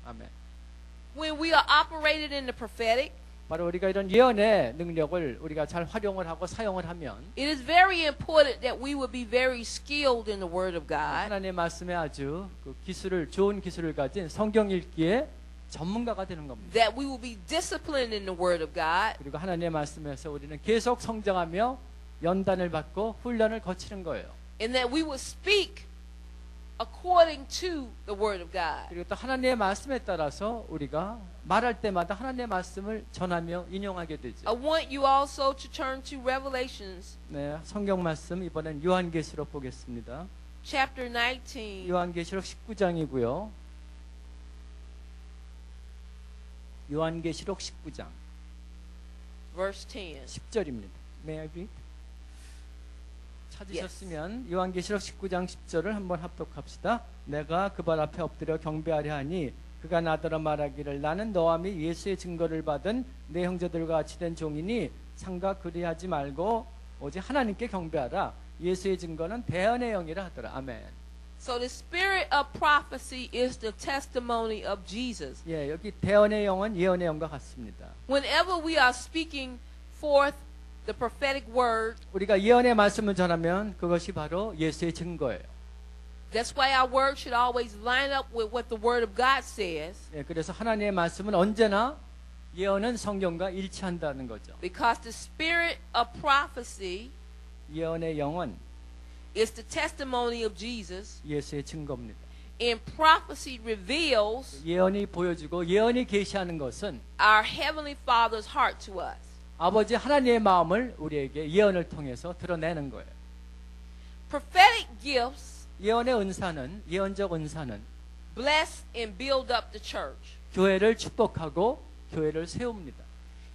아멘. When we are operated in the prophetic, 바로 우리가 이런 예언의 능력을 우리가 잘 활용을 하고 사용을 하면 it is very important that we would be very skilled in the Word of God. 하나님의 말씀에 아주 그 기술을 좋은 기술을 가진 성경 읽기에 전문가가 되는 겁니다. That we will be disciplined in the Word of God. 그리고 하나님의 말씀에서 우리는 계속 성장하며 연단을 받고 훈련을 거치는 거예요. And that we will speak according to the Word of God. 그리고 또 하나님의 말씀에 따라서 우리가 말할 때마다 하나님의 말씀을 전하며 인용하게 되죠. I want you also to turn to Revelations 네, 성경 말씀 이번엔 요한계시록 보겠습니다. chapter 19. 요한계시록 19장이고요. 요한계시록 19장 verse 10. 10절입니다. May I read? 찾으셨으면 요한계시록 19장 10절을 한번 합독합시다. 내가 그 발 앞에 엎드려 경배하려 하니 그가 나더러 말하기를 나는 너와 및 예수의 증거를 받은 내 형제들과 같이 된 종이니 상각 그리하지 말고 오직 하나님께 경배하라. 예수의 증거는 대언의 영이라 하더라. 아멘. So the spirit of prophecy is the testimony of Jesus. 예, 여기 대언의 영은 예언의 영과 같습니다. Whenever we are speaking forth the prophetic word, 우리가 예언의 말씀을 전하면 그것이 바로 예수의 증거예요. that's why our word should always line up with what the word of God says. 예, 그래서 하나님의 말씀은 언제나 예언은 성경과 일치한다는 거죠. Because the spirit of prophecy 예언의 영은 is the testimony of Jesus, 예수의 증거입니다. and prophecy reveals 예언이 보여주고 예언이 계시하는 것은 our heavenly Father's heart to us. 아버지 하나님의 마음을 우리에게 예언을 통해서 드러내는 거예요. Prophetic gifts 예언의 은사는 예언적 은사는 bless and build up the church. 교회를 축복하고 교회를 세웁니다.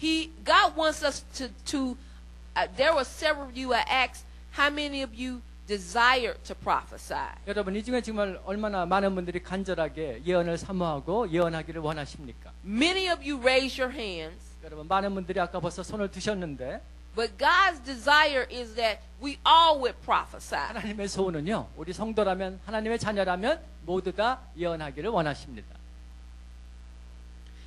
God wants us to there were several of you I asked how many of you desire to prophesy. 여러분 이 중에 정말 얼마나 많은 분들이 간절하게 예언을 사모하고 예언하기를 원하십니까? Many of you raise your hands. 여러분 많은 분들이 아까 벌써 손을 드셨는데 But God's desire is that we all would prophesy. 하나님의 소원은요. 우리 성도라면 하나님의 자녀라면 모두 다 예언하기를 원하십니다.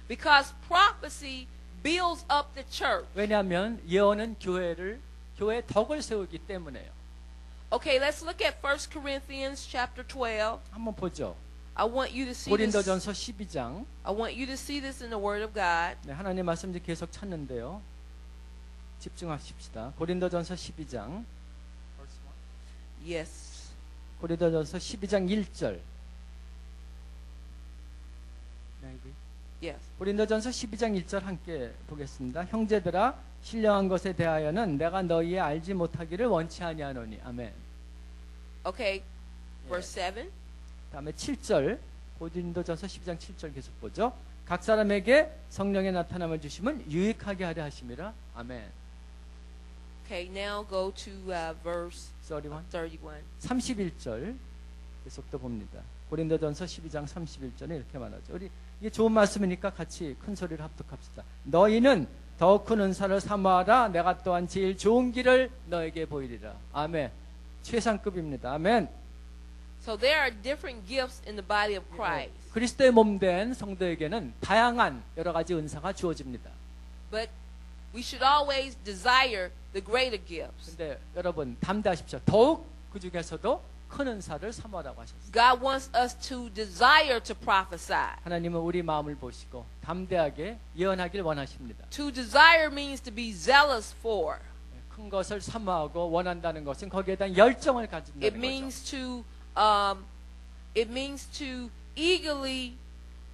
Because prophecy builds up the church. 왜냐하면 예언은 교회의 덕을 세우기 때문에요. Okay, let's look at 1 Corinthians chapter 12. 한번 보죠. I want you to see this. 고린도전서 12장. I want you to see this in the Word of God. 네, 하나님 말씀 이제 계속 찾는데요. 집중하십시다. 고린도전서 12장. Yes. 고린도전서 12장 1절. Yes. 고린도전서 12장 1절 함께 보겠습니다. 형제들아 신령한 것에 대하여는 내가 너희의 알지 못하기를 원치 아니하노니. 아멘. Okay. Verse 7. 다음에 7절. 고린도전서 12장 7절 계속 보죠. 각 사람에게 성령의 나타남을 주심은 유익하게 하려 하심이라. 아멘. Okay, now go to verse 31. 31. 31절 계속 또 봅니다. 고린도전서 12장 31절에 이렇게 말하죠. 우리 이게 좋은 말씀이니까 같이 큰 소리를 합독합시다. 너희는 더 큰 은사를 사모하라. 내가 또한 제일 좋은 길을 너에게 보이리라. 아멘. 최상급입니다. 아멘. So there are different gifts in the body of Christ. 그리스도의 몸된 성도에게는 다양한 여러 가지 은사가 주어집니다. But we should always desire the greater gifts. 근데 여러분 담대하십시오. 더욱 그 중에서도 큰 은사를 사모하라고 하셨어요. God wants us to desire to prophesy. 하나님은 우리 마음을 보시고 담대하게 예언하길 원하십니다. To desire means to be zealous for. 큰 것을 사모하고 원한다는 것은 거기에 대한 열정을 가진다는 It 거죠. means to eagerly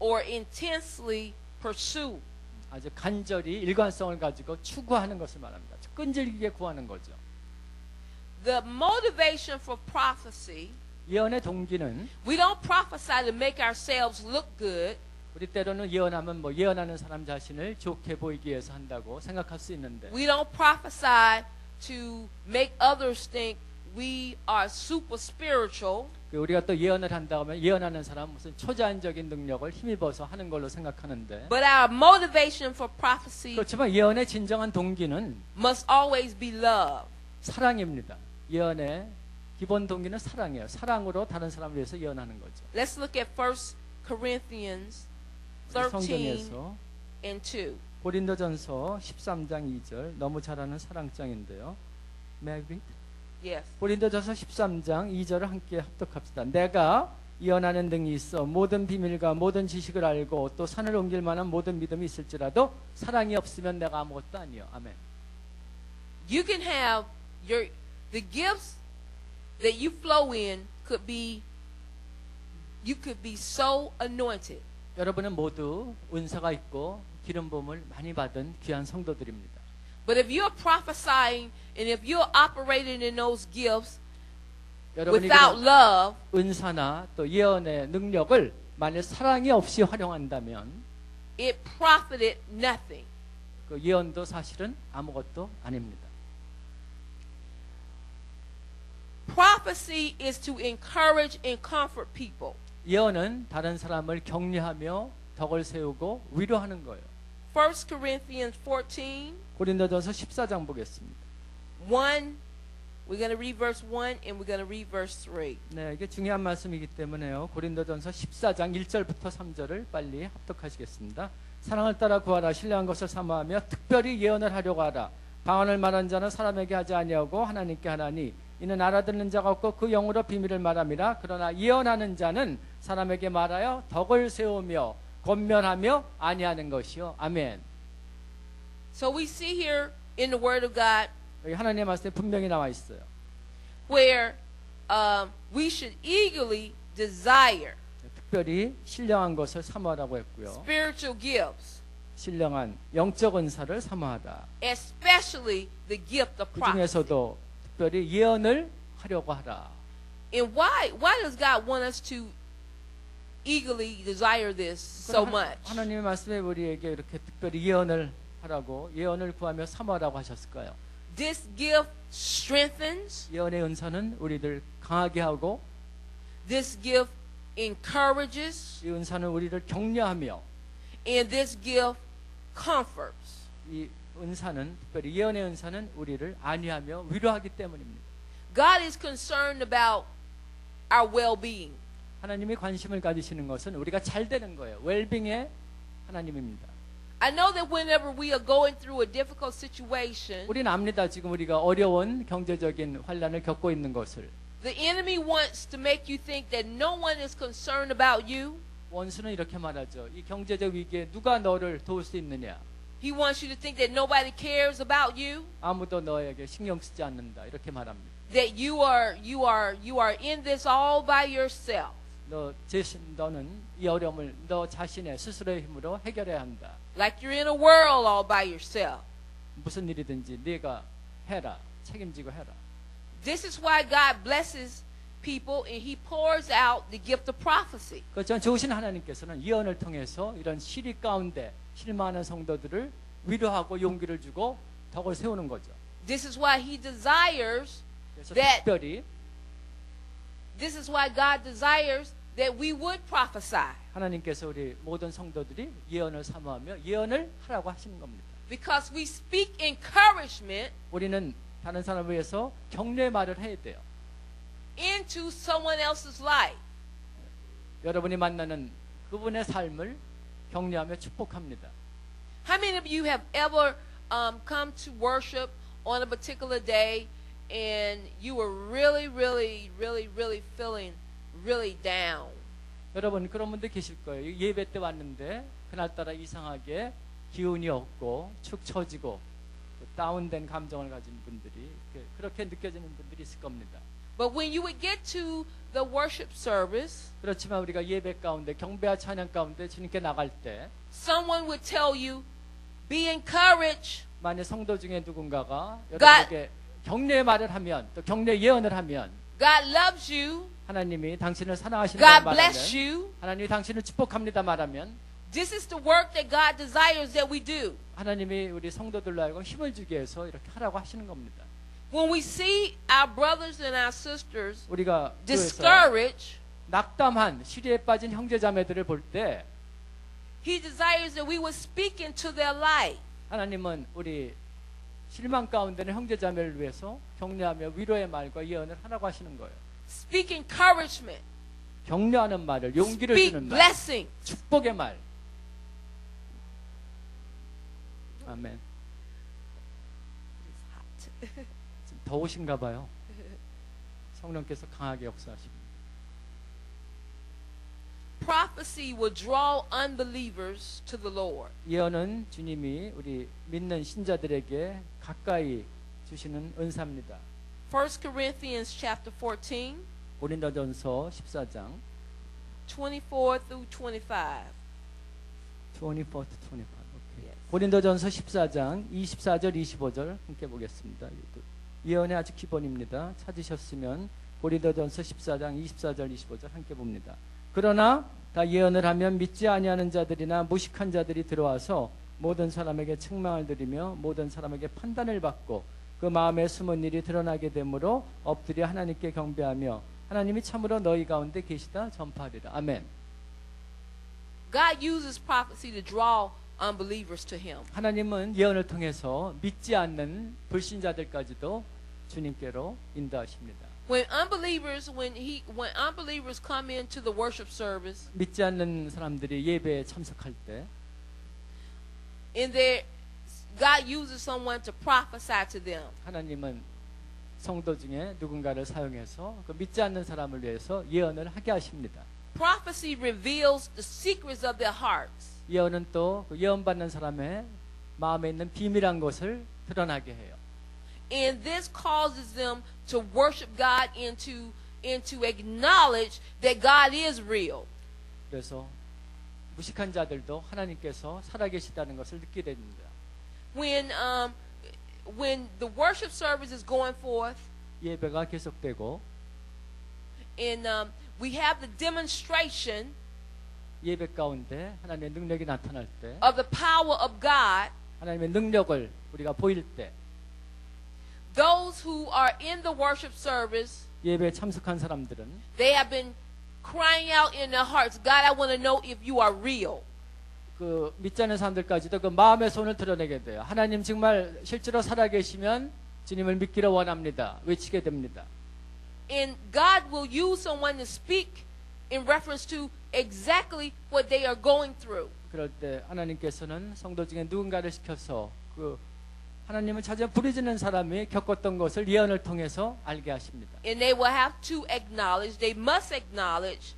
or intensely pursue. 아주 간절히 일관성을 가지고 추구하는 것을 말합니다. 끈질기게 구하는 거죠. The motivation for prophecy, 예언의 동기는 we don't prophesy to make ourselves look good. 우리 때로는 예언하면 뭐 예언하는 사람 자신을 좋게 보이기 위해서 한다고 생각할 수 있는데 We don't prophesy to make others think we are super spiritual. 우리가 또 예언을 한다고 하면 예언하는 사람 무슨 초자연적인 능력을 힘입어서 하는 걸로 생각하는데 But our motivation for prophecy 그렇지만 예언의 진정한 동기는 must always be love. 사랑입니다. 예언의 기본 동기는 사랑이에요. 사랑으로 다른 사람을 위해서 예언하는 거죠. Let's look at 1 Corinthians 13 성경에서 and 2. 고린도전서 13장 2절 너무 잘 아는 사랑장인데요. May I read? Yes. 고린도전서 13장 2절을 함께 합독합시다. 내가 예언하는 등이 있어 모든 비밀과 모든 지식을 알고 또 산을 옮길 만한 모든 믿음이 있을지라도 사랑이 없으면 내가 아무것도 아니요. 아멘. You can have the gifts that you flow in you could be so anointed. 여러분은 모두 은사가 있고 기름 부음을 많이 받은 귀한 성도들입니다. But if you're prophesying and if you're operating in those gifts 여러분이 without 그런 love, 은사나 또 예언의 능력을 만일 사랑이 없이 활용한다면 it profited nothing. 그 예언도 사실은 아무것도 아닙니다. Prophecy is to encourage and comfort people. 예언은 다른 사람을 격려하며 덕을 세우고 위로하는 거예요. 1 Corinthians 14, 고린도전서 14장 보겠습니다. 1, we're going to read verse 1 and we're going to read verse 3. 네, 이게 중요한 말씀이기 때문에요. 고린도전서 14장 1절부터 3절을 빨리 합독하시겠습니다. 사랑을 따라 구하라. 신뢰한 것을 사모하며 특별히 예언을 하려고 하라. 방언을 말한 자는 사람에게 하지 아니하고 하나님께 하나니 이는 알아듣는 자가 없고 그 영으로 비밀을 말함이라. 그러나 예언하는 자는 사람에게 말하여 덕을 세우며 권면하며 아니하는 것이요. 아멘. So we see here in the Word of God 여기 하나님의 말씀에 분명히 나와 있어요. where we should eagerly desire 특별히 신령한 것을 사모하라고 했고요. spiritual gifts, 신령한 영적 은사를 사모하라. especially the gift of 그 prophecy. 중에서도 특별히 예언을 하려고 하라. And why does God want us to eagerly desire this so much? 하나님의 말씀에 우리에게 이렇게 특별히 예언을 하라고 예언을 구하며 사모하라고 하셨을까요? This gift strengthens. 예언의 은사는 우리를 강하게 하고 This gift encourages. 이 은사는 우리를 격려하며 And this gift comforts. 이 은사는 특별히 예언의 은사는 우리를 안위하며 위로하기 때문입니다. God is concerned about our well-being. 하나님이 관심을 가지시는 것은 우리가 잘 되는 거예요. 웰빙의 하나님입니다. I know that whenever we are going through a difficult situation, 우리는 압니다. 지금 우리가 어려운 경제적인 환란을 겪고 있는 것을. the enemy wants to make you think that no one is concerned about you. 원수는 이렇게 말하죠. 이 경제적 위기에 누가 너를 도울 수 있느냐? He wants you to think that nobody cares about you, 아무도 너에게 신경 쓰지 않는다. 이렇게 말합니다. that you are in this all by yourself. 너는 이 어려움을 너 자신의 스스로의 힘으로 해결해야 한다. Like you're in a world all by yourself. 무슨 일이든지 네가 해라. 책임지고 해라. This is why God blesses people and He pours out the gift of prophecy. 그렇지만 좋으신 하나님께서는 예언을 통해서 이런 시리 가운데 실망하는 성도들을 위로하고 용기를 주고 덕을 세우는 거죠. This is why He desires 그래서 that 특별히 this is why God desires that we would prophesy. 하나님께서 우리 모든 성도들이 예언을 사모하며 예언을 하라고 하시는 겁니다. Because we speak encouragement 우리는 다른 사람을 위해서 격려의 말을 해야 돼요. into someone else's life. 여러분이 만나는 그분의 삶을 격려하며 축복합니다. How many of you have ever come to worship on a particular day and you were really feeling really down? 여러분 그런 분들 계실 거예요. 예배 때 왔는데 그날따라 이상하게 기운이 없고 축 처지고 다운된 감정을 가진 분들이 그렇게 느껴지는 분들이 있을 겁니다. But when you would get to the worship service, 그렇지만 우리가 예배 가운데 경배와 찬양 가운데 주님께 나갈 때 someone would tell you, be encouraged. 만약 성도 중에 누군가가 여러분에게 격려의 말을 하면 또 격려 예언을 하면 God loves you. 하나님이 당신을 사랑하신다고 God 말하면 bless you. 하나님이 당신을 축복합니다 말하면 This is the work that God desires that we do. 하나님이 우리 성도들로 하여금 힘을 주기 위해서 이렇게 하라고 하시는 겁니다. When we see our brothers and our sisters 우리가 교회에서 discouraged, 낙담한 시리에 빠진 형제자매들을 볼 때 He desires that we would speak into their life. 하나님은 우리 실망 가운데는 형제자매를 위해서 격려하며 위로의 말과 예언을 하라고 하시는 거예요. Speak encouragement. 격려하는 말을 용기를 Speak 주는 말, blessing. 축복의 말. 아멘. It's hot. 좀 더우신가 봐요. 성령께서 강하게 역사하십니다. Prophecy will draw unbelievers to the Lord. 예언은 주님이 우리 믿는 신자들에게 가까이 주시는 은사입니다. 1 Corinthians chapter 14, 고린도전서 14장 24 through 25. 24 to 25. 오케이. Yes. 고린도전서 14장 24절 25절 함께 보겠습니다. 예언의 아주 기본입니다. 찾으셨으면 고린도전서 14장 24절 25절 함께 봅니다. 그러나 다 예언을 하면 믿지 아니하는 자들이나 무식한 자들이 들어와서 모든 사람에게 책망을 드리며 모든 사람에게 판단을 받고 그 마음에 숨은 일이 드러나게 되므로 엎드려 하나님께 경배하며 하나님이 참으로 너희 가운데 계시다 전파하리라. 아멘. God uses prophecy to draw unbelievers to Him. 하나님은 예언을 통해서 믿지 않는 불신자들까지도 주님께로 인도하십니다. When unbelievers come into the worship service, 믿지 않는 사람들이 예배에 참석할 때 God uses someone to prophesy to them. 하나님은 성도 중에 누군가를 사용해서 그 믿지 않는 사람을 위해서 예언을 하게 하십니다. Prophecy reveals the secrets of their hearts. 예언은 또 그 예언받는 사람의 마음에 있는 비밀한 것을 드러나게 해요. And this causes them to worship God and to acknowledge that God is real. 그래서 무식한 자들도 하나님께서 살아계시다는 것을 느끼게 됩니다. When the worship service is going forth 예배가 계속되고 and we have the demonstration 예배 가운데 하나님의 능력이 나타날 때 of the power of God, 하나님의 능력을 우리가 보일 때 those who are in the worship service, 예배에 참석한 사람들은 they have been crying out in their hearts, God, I want to know if you are real. 그 믿지 않는 사람들까지도 그 마음의 손을 드러내게 돼요. 하나님 정말 실제로 살아계시면 주님을 믿기를 원합니다. 외치게 됩니다. And God will use someone to speak in reference to exactly what they are going through. 그럴 때 하나님께서는 성도 중에 누군가를 시켜서 그 하나님을 찾아 부르짖는 사람이 겪었던 것을 예언을 통해서 알게 하십니다. And they will have to acknowledge, they must acknowledge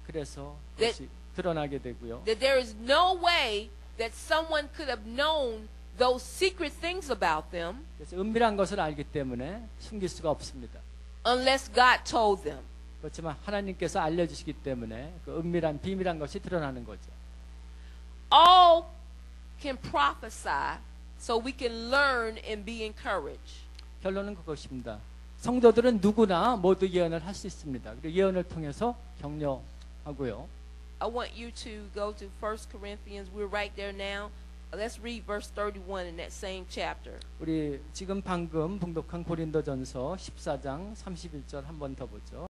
그래서 that- 그것이 드러나게 되고요. that there is no way that someone could have known those secret things about them 그래서 은밀한 것을 알기 때문에 숨길 수가 없습니다. unless God told them. 그렇지만 하나님께서 알려주시기 때문에 그 은밀한 비밀한 것이 드러나는 거죠. All can prophesy so we can learn and be encouraged. 결론은 그것입니다. 성도들은 누구나 모두 예언을 할 수 있습니다. 그리고 예언을 통해서 격려하고요. I want you to go to 1 Corinthians. We're right there now. Let's read verse 31 in that same chapter. 우리 지금 방금 봉독한 고린도전서 14장 31절 한 번 더 보죠.